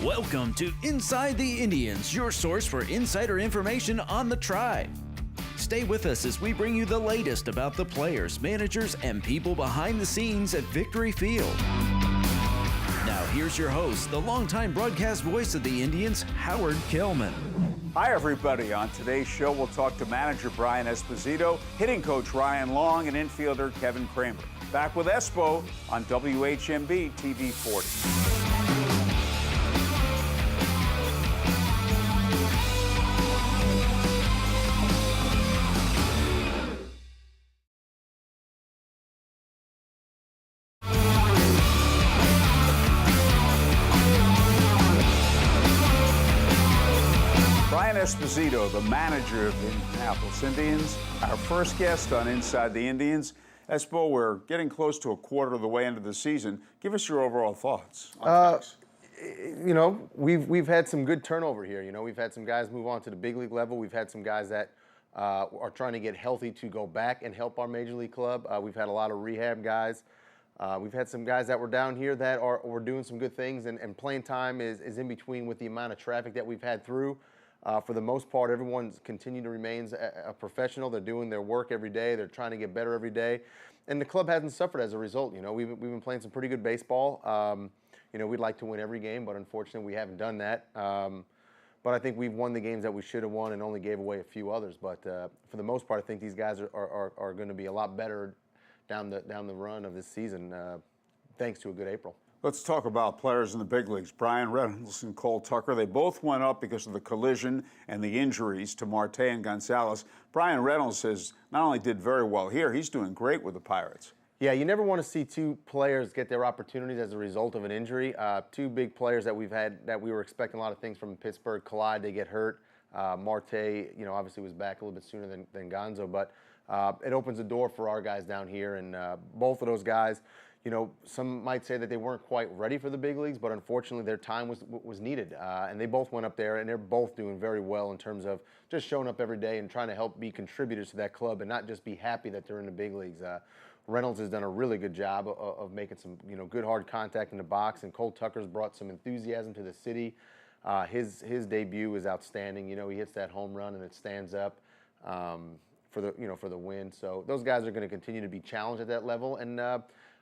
Welcome to Inside the Indians, your source for insider information on the Tribe. Stay with us as we bring you the latest about the players, managers, and people behind the scenes at Victory Field. Now here's your host, the longtime broadcast voice of the Indians, Howard Kellman. Hi everybody. On today's show, we'll talk to manager Brian Esposito, hitting coach Ryan Long, and infielder Kevin Kramer. Back with Espo on WHMB TV 40. Brian Esposito, the manager of the Indianapolis Indians, our first guest on Inside the Indians. Espo, we're getting close to a quarter of the way into the season. Give us your overall thoughts on things. You know, we've had some good turnover here. You know, we've had some guys move on to the big league level. We've had some guys that are trying to get healthy to go back and help our major league club. We've had a lot of rehab guys. We've had some guys that were down here that are doing some good things, and playing time is in between with the amount of traffic that we've had through. For the most part, everyone's continued to remain a professional. They're doing their work every day. They're trying to get better every day. And the club hasn't suffered as a result. You know, we've been playing some pretty good baseball. You know, we'd like to win every game, but unfortunately we haven't done that. But I think we've won the games that we should have won and only gave away a few others. But for the most part, I think these guys are going to be a lot better down the run of this season, thanks to a good April. Let's talk about players in the big leagues. Brian Reynolds and Cole Tucker, they both went up because of the collision and the injuries to Marte and Gonzalez. Brian Reynolds has not only did very well here, he's doing great with the Pirates. Yeah, you never want to see two players get their opportunities as a result of an injury. Two big players that we've had that we were expecting a lot of things from Pittsburgh collide, they get hurt. Marte, you know, obviously was back a little bit sooner than Gonzo, but it opens the door for our guys down here, and both of those guys, you know, some might say that they weren't quite ready for the big leagues, but unfortunately their time was needed. And they both went up there, and they're both doing very well in terms of just showing up every day and trying to help be contributors to that club and not just be happy that they're in the big leagues. Reynolds has done a really good job of making some, you know, good hard contact in the box, and Cole Tucker's brought some enthusiasm to the city. His debut is outstanding. You know, he hits that home run and it stands up for the win. So those guys are going to continue to be challenged at that level, and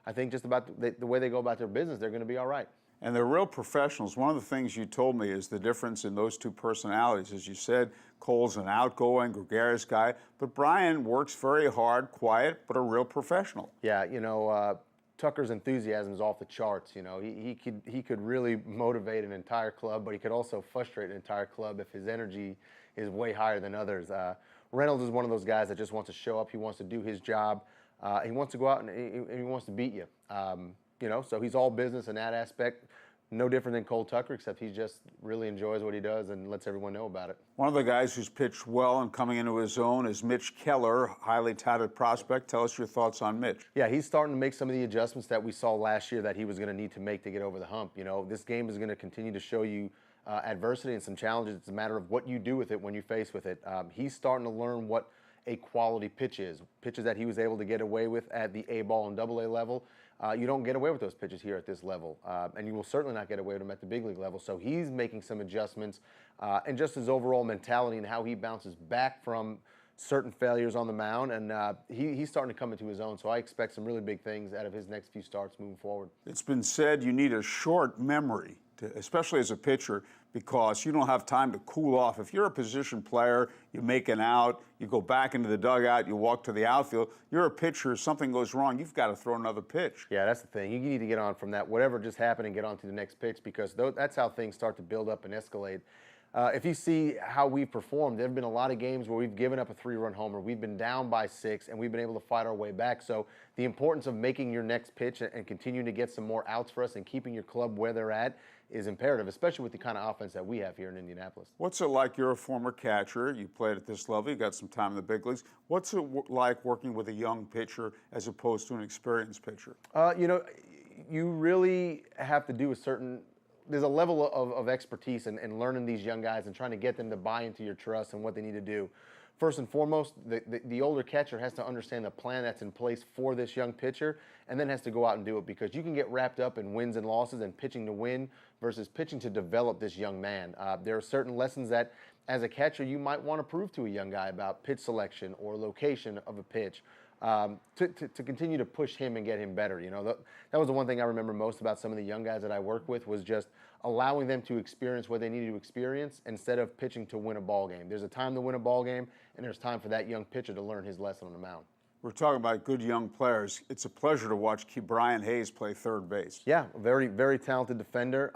I think just about the way they go about their business, they're going to be all right. And they're real professionals. One of the things you told me is the difference in those two personalities. As you said, Cole's an outgoing, gregarious guy, but Brian works very hard, quiet, but a real professional. Yeah, you know, Tucker's enthusiasm is off the charts. You know, he could really motivate an entire club, but he could also frustrate an entire club if his energy is way higher than others. Reynolds is one of those guys that just wants to show up. He wants to do his job. He wants to go out and he wants to beat you. You know, so he's all business in that aspect. No different than Cole Tucker, except he just really enjoys what he does and lets everyone know about it. One of the guys who's pitched well and coming into his own is Mitch Keller, highly touted prospect. Tell us your thoughts on Mitch. Yeah, he's starting to make some of the adjustments that we saw last year that he was going to need to make to get over the hump. You know, this game is going to continue to show you adversity and some challenges. It's a matter of what you do with it when you face with it. He's starting to learn what a quality pitch is. Pitches that he was able to get away with at the A-ball and AA level. You don't get away with those pitches here at this level, and you will certainly not get away with them at the big league level. So he's making some adjustments, and just his overall mentality and how he bounces back from certain failures on the mound, and he's starting to come into his own. So I expect some really big things out of his next few starts moving forward. It's been said you need a short memory, especially as a pitcher, because you don't have time to cool off. If you're a position player, you make an out, you go back into the dugout, you walk to the outfield. You're a pitcher, something goes wrong, you've got to throw another pitch. Yeah, that's the thing. You need to get on from that, whatever just happened, and get on to the next pitch, because that's how things start to build up and escalate. If you see how we've performed, there have been a lot of games where we've given up a 3-run homer. We've been down by 6, and we've been able to fight our way back. So the importance of making your next pitch and continuing to get some more outs for us and keeping your club where they're at is imperative, especially with the kind of offense that we have here in Indianapolis. What's it like? You're a former catcher. You played at this level. You got some time in the big leagues. What's it like working with a young pitcher as opposed to an experienced pitcher? You know, you really have to do there's a level of expertise in learning these young guys and trying to get them to buy into your trust and what they need to do. first and foremost, the older catcher has to understand the plan that's in place for this young pitcher, and then has to go out and do it, because you can get wrapped up in wins and losses and pitching to win versus pitching to develop this young man. There are certain lessons that, as a catcher, you might want to prove to a young guy about pitch selection or location of a pitch, to continue to push him and get him better. You know, that was the one thing I remember most about some of the young guys that I work with, was just allowing them to experience what they needed to experience instead of pitching to win a ball game. There's a time to win a ball game, and there's time for that young pitcher to learn his lesson on the mound. We're talking about good young players. It's a pleasure to watch Brian Hayes play third base. Yeah, a very, very talented defender.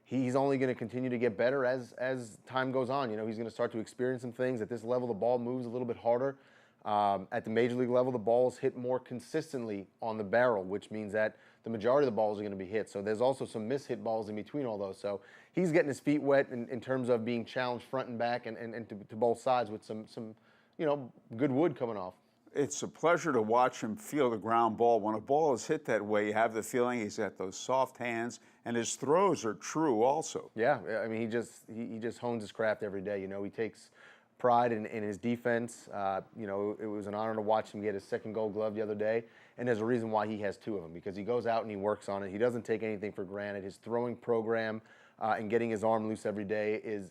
He's only going to continue to get better as time goes on. You know, he's going to start to experience some things. At this level, the ball moves a little bit harder. At the major league level, the balls hit more consistently on the barrel, which means that the majority of the balls are going to be hit. So there's also some mishit balls in between all those. So he's getting his feet wet in terms of being challenged front and back and to both sides with some you know, good wood coming off. It's a pleasure to watch him feel the ground ball. When a ball is hit that way, you have the feeling he's got those soft hands, and his throws are true also. Yeah, I mean, he just hones his craft every day. You know, he takes pride in his defense. You know, it was an honor to watch him get his second Gold Glove the other day, and there's a reason why he has two of them, because he goes out and he works on it. He doesn't take anything for granted. His throwing program and getting his arm loose every day is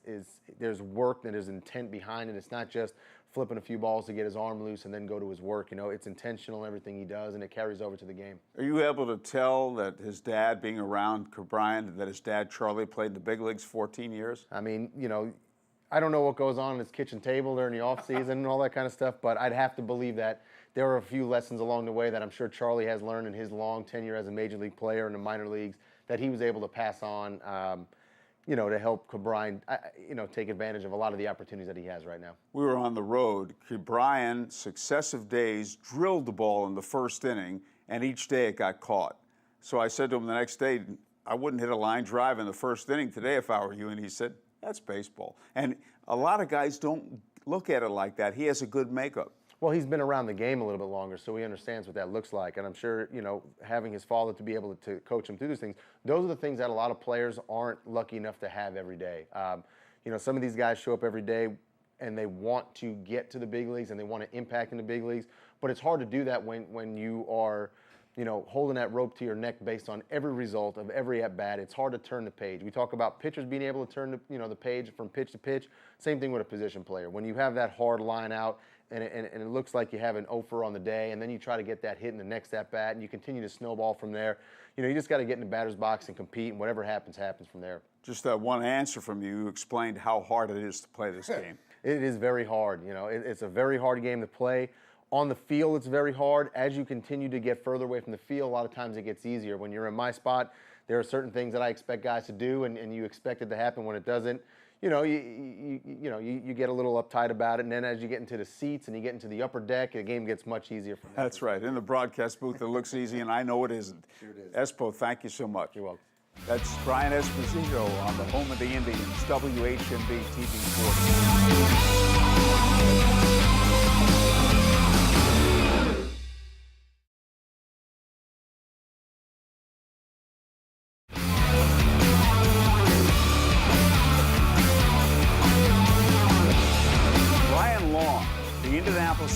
there's work and there's intent behind it. It's not just flipping a few balls to get his arm loose and then go to his work. You know, it's intentional in everything he does, and it carries over to the game. Are you able to tell that his dad, being around Brian, that his dad Charlie played in the big leagues 14 years? I mean, you know, I don't know what goes on his kitchen table during the off season and all that kind of stuff, but I'd have to believe that there are a few lessons along the way that I'm sure Charlie has learned in his long tenure as a major league player in the minor leagues that he was able to pass on, you know, to help Brian, you know, take advantage of a lot of the opportunities that he has right now. We were on the road. Brian, successive days, drilled the ball in the first inning, and each day it got caught. So I said to him the next day, I wouldn't hit a line drive in the first inning today if I were you. And he said, that's baseball. And a lot of guys don't look at it like that. He has a good makeup. Well, he's been around the game a little bit longer, so he understands what that looks like. And I'm sure, you know, having his father to be able to coach him through these things, those are the things that a lot of players aren't lucky enough to have every day. You know, some of these guys show up every day and they want to get to the big leagues and they want to impact in the big leagues, but it's hard to do that when you are, you know, holding that rope to your neck based on every result of every at-bat. It's hard to turn the page. We talk about pitchers being able to turn the page from pitch to pitch. Same thing with a position player. When you have that hard line out and it looks like you have an offer on the day, and then you try to get that hit in the next at-bat, and you continue to snowball from there. You know, you just got to get in the batter's box and compete, and whatever happens, happens from there. Just that one answer from you, you explained how hard it is to play this game. It is very hard. You know, it's a very hard game to play. On the field, it's very hard. As you continue to get further away from the field, a lot of times it gets easier. When you're in my spot, there are certain things that I expect guys to do, and you expect it to happen. When it doesn't, you know, you get a little uptight about it. And then as you get into the seats and you get into the upper deck, the game gets much easier from there. That's right. In the broadcast booth, it looks easy, and I know it isn't. Sure it is. Espo, thank you so much. You're welcome. That's Brian Esposito on the home of the Indians, WHMB TV 40.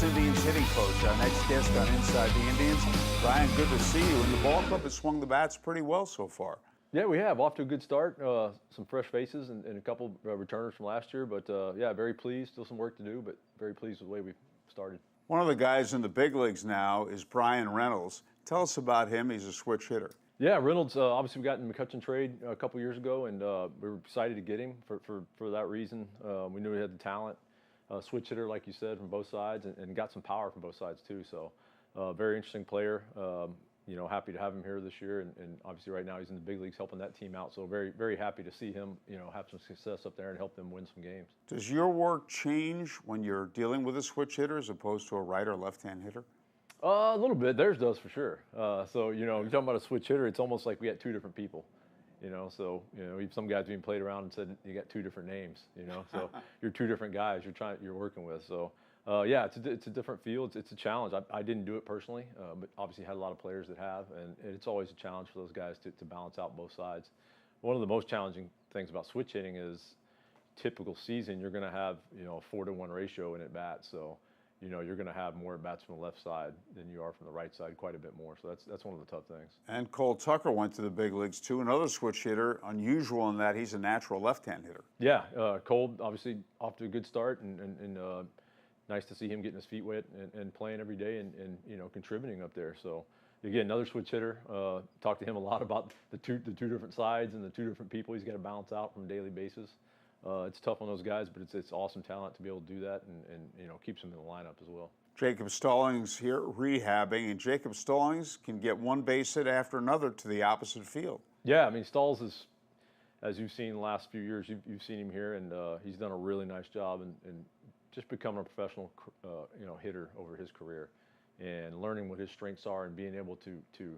Indians hitting coach, our next guest on Inside the Indians. Brian, good to see you. And the ball club has swung the bats pretty well so far. Yeah, we have. Off to a good start. Some fresh faces and a couple returners from last year. But, yeah, very pleased. Still some work to do, but very pleased with the way we've started. One of the guys in the big leagues now is Brian Reynolds. Tell us about him. He's a switch hitter. Yeah, Reynolds, obviously we got in the McCutcheon trade a couple years ago, and we were excited to get him for that reason. We knew he had the talent. Switch hitter, like you said, from both sides, and got some power from both sides too. So, very interesting player. You know, happy to have him here this year, and obviously right now he's in the big leagues helping that team out. So very, very happy to see him, you know, have some success up there and help them win some games. Does your work change when you're dealing with a switch hitter as opposed to a right or left-hand hitter? A little bit. Theirs does for sure. So, you know, you're talking about a switch hitter. It's almost like we got two different people. You know, so, you know, some guys being played around and said you got two different names, you know, so you're two different guys you're working with. So, yeah, it's a different field. It's a challenge. I didn't do it personally, but obviously had a lot of players that have, and it's always a challenge for those guys to balance out both sides. One of the most challenging things about switch hitting is typical season, you're going to have, you know, a 4-to-1 ratio in at bats. So, you know, you're going to have more at bats from the left side than you are from the right side, quite a bit more. So that's one of the tough things. And Cole Tucker went to the big leagues too, another switch hitter, unusual in that he's a natural left-hand hitter. Yeah, Cole obviously off to a good start, and nice to see him getting his feet wet and playing every day and you know, contributing up there. So again, another switch hitter. Talked to him a lot about the two different sides and the two different people he's got to balance out from a daily basis. It's tough on those guys, but it's awesome talent to be able to do that, and you know, keeps him in the lineup as well. Jacob Stallings here rehabbing, and Jacob Stallings can get one base hit after another to the opposite field. Yeah, I mean, Stalls is, as you've seen the last few years, you've seen him here, and he's done a really nice job in just becoming a professional you know, hitter over his career, and learning what his strengths are and being able to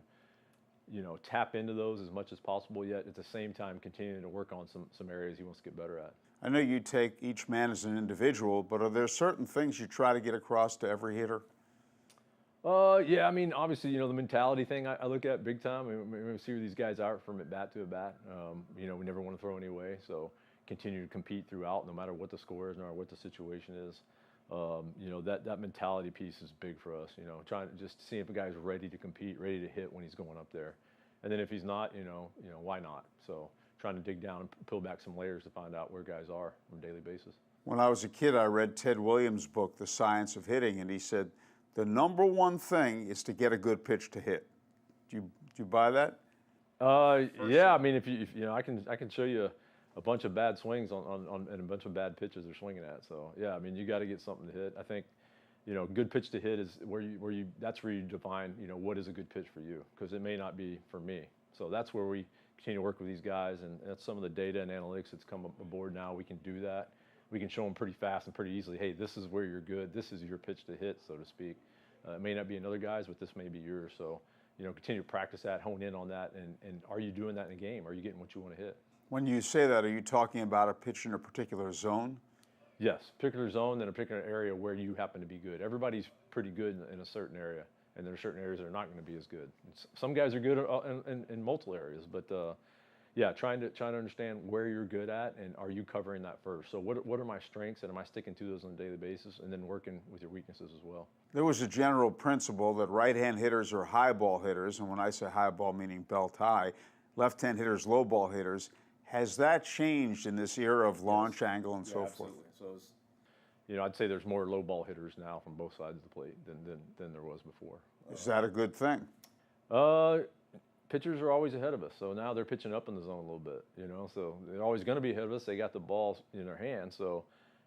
you know, tap into those as much as possible, yet at the same time continuing to work on some areas he wants to get better at. I know you take each man as an individual, but are there certain things you try to get across to every hitter? Yeah, I mean, obviously, you know, the mentality thing I look at big time. We see where these guys are from at bat to at bat. You know, we never want to throw any away, so continue to compete throughout, no matter what the score is, no matter what the situation is. You know, that mentality piece is big for us. You know, trying to just see if a guy's ready to compete, ready to hit when he's going up there, and then if he's not, you know, why not? So trying to dig down and peel back some layers to find out where guys are on a daily basis. When I was a kid, I read Ted Williams' book, The Science of Hitting, and he said the number one thing is to get a good pitch to hit. Do you buy that? Yeah, I mean, if you know, I can show you a bunch of bad swings on and a bunch of bad pitches they're swinging at. So yeah, I mean, you got to get something to hit. I think, you know, good pitch to hit is where you that's where you define, you know, what is a good pitch for you, because it may not be for me. So that's where we continue to work with these guys, and that's some of the data and analytics that's come aboard now. We can do that. We can show them pretty fast and pretty easily, hey, this is where you're good. This is your pitch to hit, so to speak. It may not be another guy's, but this may be yours. So, you know, continue to practice that, hone in on that, and are you doing that in a game? Are you getting what you want to hit? When you say that, are you talking about a pitch in a particular zone? Yes, particular zone and a particular area where you happen to be good. Everybody's pretty good in a certain area, and there are certain areas that are not going to be as good. Some guys are good in multiple areas, but yeah, trying to understand where you're good at, and are you covering that first. So what are my strengths, and am I sticking to those on a daily basis, and then working with your weaknesses as well. There was a general principle that right-hand hitters are high ball hitters, and when I say high ball, meaning belt high, left-hand hitters, low ball hitters. Has that changed in this era of launch angle and so forth? So you know, I'd say there's more low ball hitters now from both sides of the plate than there was before. Is that a good thing? Pitchers are always ahead of us, so now they're pitching up in the zone a little bit, you know, so they're always going to be ahead of us. They got the ball in their hands, so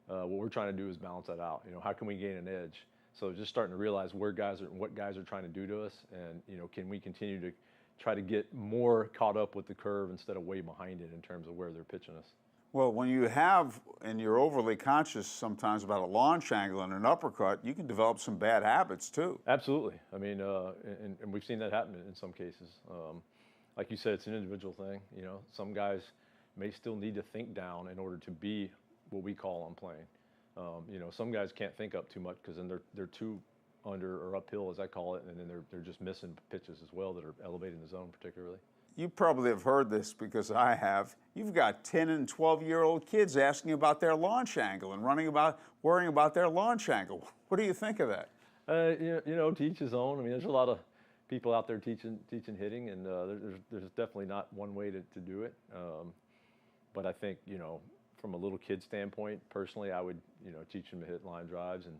what we're trying to do is balance that out. You know, how can we gain an edge? So just starting to realize what guys are trying to do to us, and, you know, can we continue to try to get more caught up with the curve instead of way behind it in terms of where they're pitching us. Well, when you have, and you're overly conscious sometimes about a launch angle and an uppercut, you can develop some bad habits too. Absolutely. I mean, and we've seen that happen in some cases. Like you said, it's an individual thing. You know, some guys may still need to think down in order to be what we call on plane. You know, some guys can't think up too much because then they're too under or uphill, as I call it, and then they're just missing pitches as well that are elevating the zone particularly. You probably have heard this because I have. You've got 10 and 12-year-old kids asking about their launch angle and worrying about their launch angle. What do you think of that? You know, to each his own. I mean, there's a lot of people out there teaching hitting, and there's definitely not one way to do it. But I think, you know, from a little kid standpoint, personally, I would, you know, teach them to hit line drives and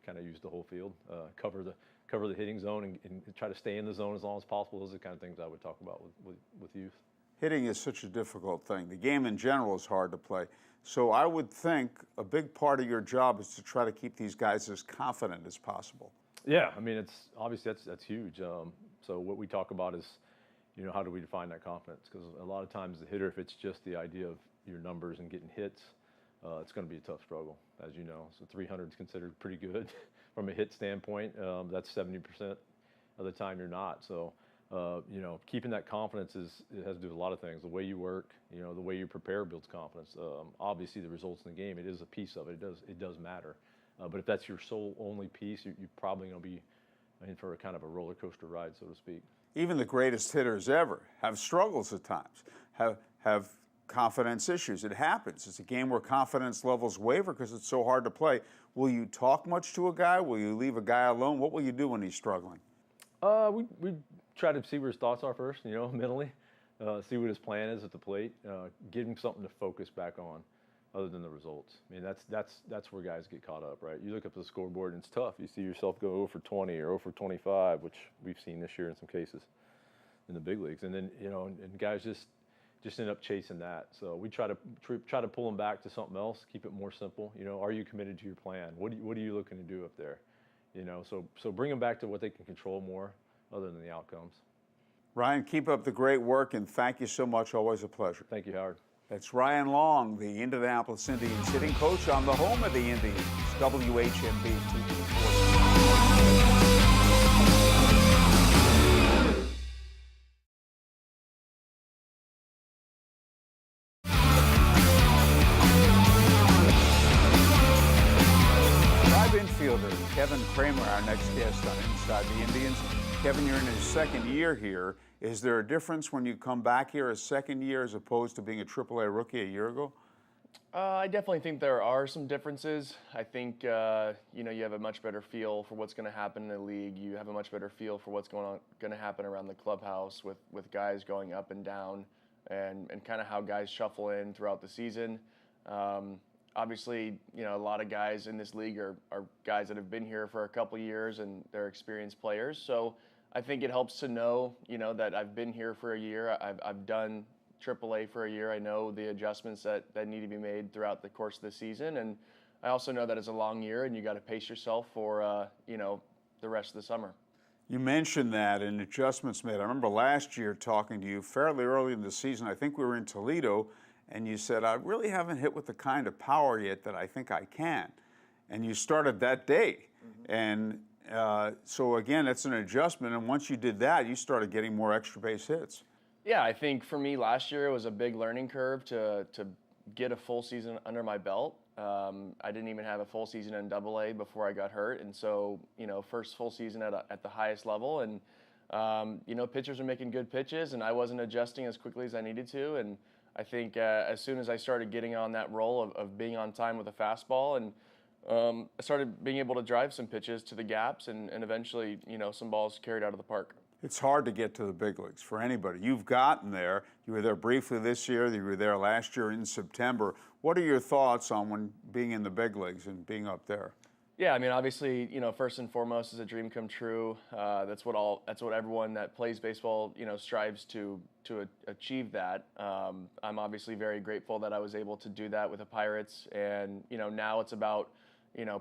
kind of use the whole field, cover the hitting zone and try to stay in the zone as long as possible. Those are the kind of things I would talk about with youth. Hitting is such a difficult thing. The game in general is hard to play. So I would think a big part of your job is to try to keep these guys as confident as possible. Yeah, I mean, it's obviously that's huge. So what we talk about is, you know, how do we define that confidence? Because a lot of times the hitter, if it's just the idea of your numbers and getting hits, it's going to be a tough struggle, as you know. So 300 is considered pretty good from a hit standpoint. That's 70% of the time you're not. So, you know, keeping that confidence it has to do with a lot of things. The way you work, you know, the way you prepare builds confidence. Obviously, the results in the game, it is a piece of it. It does matter. But if that's your sole only piece, you're probably going to be in for a kind of a roller coaster ride, so to speak. Even the greatest hitters ever have struggles at times. Have confidence issues. It happens. It's a game where confidence levels waver because it's so hard to play. Will you talk much to a guy? Will you leave a guy alone? What will you do when he's struggling? We try to see where his thoughts are first, mentally, see what his plan is at the plate, give him something to focus back on other than the results. I mean, that's where guys get caught up, right? You look up at the scoreboard and it's tough. You see yourself go 0 for 20 or 0 for 25, which we've seen this year in some cases in the big leagues. And then, and guys just end up chasing that. So we try to pull them back to something else, keep it more simple. Are you committed to your plan? What are you looking to do up there? So bring them back to what they can control more other than the outcomes. Ryan, keep up the great work, and thank you so much. Always a pleasure. Thank you, Howard. That's Ryan Long, the Indianapolis Indians hitting coach on the home of the Indians, WHMB TV 40. Infielder Kevin Kramer, our next guest on Inside the Indians. Kevin, you're in his second year here. Is there a difference when you come back here a second year as opposed to being a AAA rookie a year ago? I definitely think there are some differences. I think you have a much better feel for what's going to happen in the league. You have a much better feel for what's going to happen around the clubhouse with guys going up and down, and kind of how guys shuffle in throughout the season. Obviously, a lot of guys in this league are guys that have been here for a couple years and they're experienced players. So I think it helps to know, that I've been here for a year. I've done AAA for a year. I know the adjustments that need to be made throughout the course of the season. And I also know that it's a long year and you got to pace yourself for, the rest of the summer. You mentioned that and adjustments made. I remember last year talking to you fairly early in the season. I think we were in Toledo. And you said, I really haven't hit with the kind of power yet that I think I can. And you started that day. Mm-hmm. And so, again, it's an adjustment. And once you did that, you started getting more extra base hits. Yeah, I think for me last year it was a big learning curve to get a full season under my belt. I didn't even have a full season in AA before I got hurt. And so, first full season at the highest level. And, pitchers are making good pitches, and I wasn't adjusting as quickly as I needed to. And I think as soon as I started getting on that role of being on time with a fastball, and I started being able to drive some pitches to the gaps and eventually, some balls carried out of the park. It's hard to get to the big leagues for anybody. You've gotten there. You were there briefly this year. You were there last year in September. What are your thoughts on being in the big leagues and being up there? Yeah, I mean, obviously, first and foremost is a dream come true. That's what everyone that plays baseball, strives to achieve that. I'm obviously very grateful that I was able to do that with the Pirates, and now it's about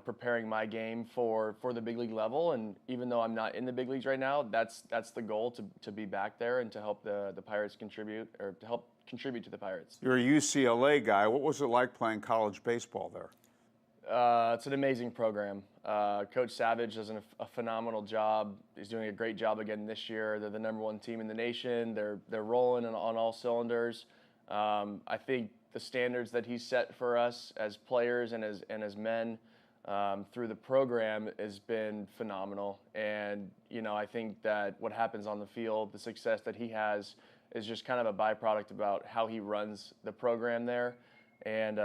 preparing my game for the big league level. And even though I'm not in the big leagues right now, that's the goal, to be back there and to help the Pirates contribute, or to help contribute to the Pirates. You're a UCLA guy. What was it like playing college baseball there? It's an amazing program. Coach Savage does a phenomenal job. He's doing a great job again this year. They're the #1 team in the nation. They're rolling on all cylinders. I think the standards that he's set for us as players and as men through the program has been phenomenal. And I think that what happens on the field, the success that he has, is just kind of a byproduct about how he runs the program there. And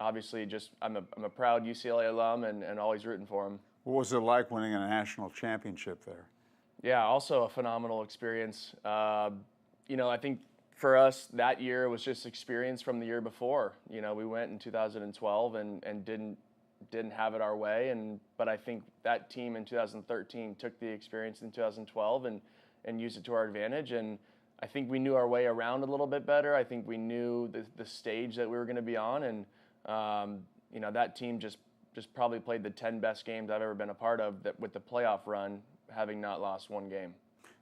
obviously, I'm a proud UCLA alum and always rooting for him. What was it like winning a national championship there? Yeah, also a phenomenal experience. I think for us that year was just experience from the year before. We went in 2012 and didn't have it our way, but I think that team in 2013 took the experience in 2012 and used it to our advantage. And I think we knew our way around a little bit better. I think we knew the stage that we were going to be on, and that team just probably played the 10 best games I've ever been a part of, with the playoff run having not lost one game.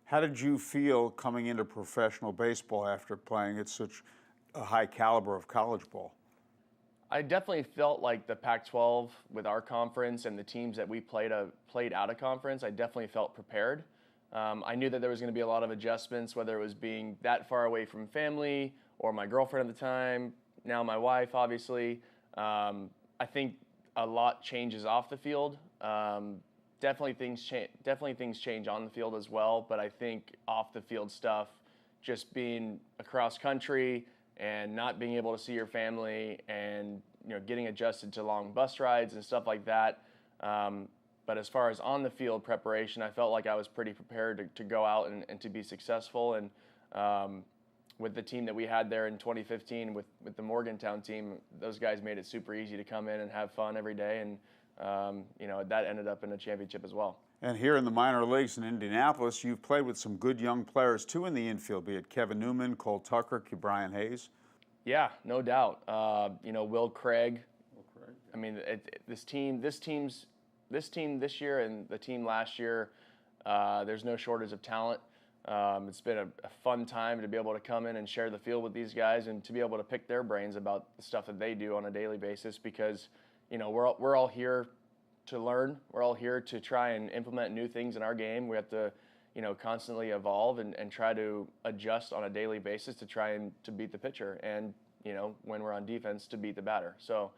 How did you feel coming into professional baseball after playing at such a high caliber of college ball? I definitely felt like the Pac-12 with our conference and the teams that we played out of conference, I definitely felt prepared. I knew that there was going to be a lot of adjustments, whether it was being that far away from family or my girlfriend at the time, now my wife, obviously. I think a lot changes off the field. Definitely things change on the field as well, but I think off the field stuff, just being across country, and not being able to see your family, and getting adjusted to long bus rides and stuff like that. But as far as on the field preparation, I felt like I was pretty prepared to go out and to be successful. And with the team that we had there in 2015 with the Morgantown team, those guys made it super easy to come in and have fun every day. And that ended up in a championship as well. And here in the minor leagues in Indianapolis, you've played with some good young players too in the infield, be it Kevin Newman, Cole Tucker, Brian Hayes. Yeah, no doubt. Will Craig. I mean, this team this year and the team last year, there's no shortage of talent. It's been a fun time to be able to come in and share the field with these guys and to be able to pick their brains about the stuff that they do on a daily basis, because we're all here to learn. We're all here to try and implement new things in our game. We have to constantly evolve and try to adjust on a daily basis to try and to beat the pitcher, and when we're on defense, to beat the batter. So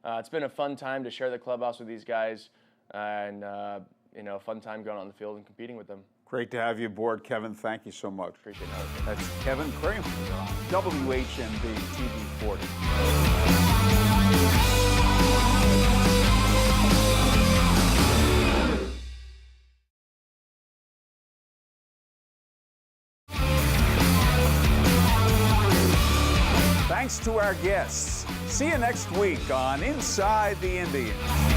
it's been a fun time to share the clubhouse with these guys, and a fun time going on the field and competing with them. Great to have you aboard, Kevin. Thank you so much. Appreciate it. That's Kevin Kramer on WHMB TV 40. Thanks to our guests. See you next week on Inside the Indians.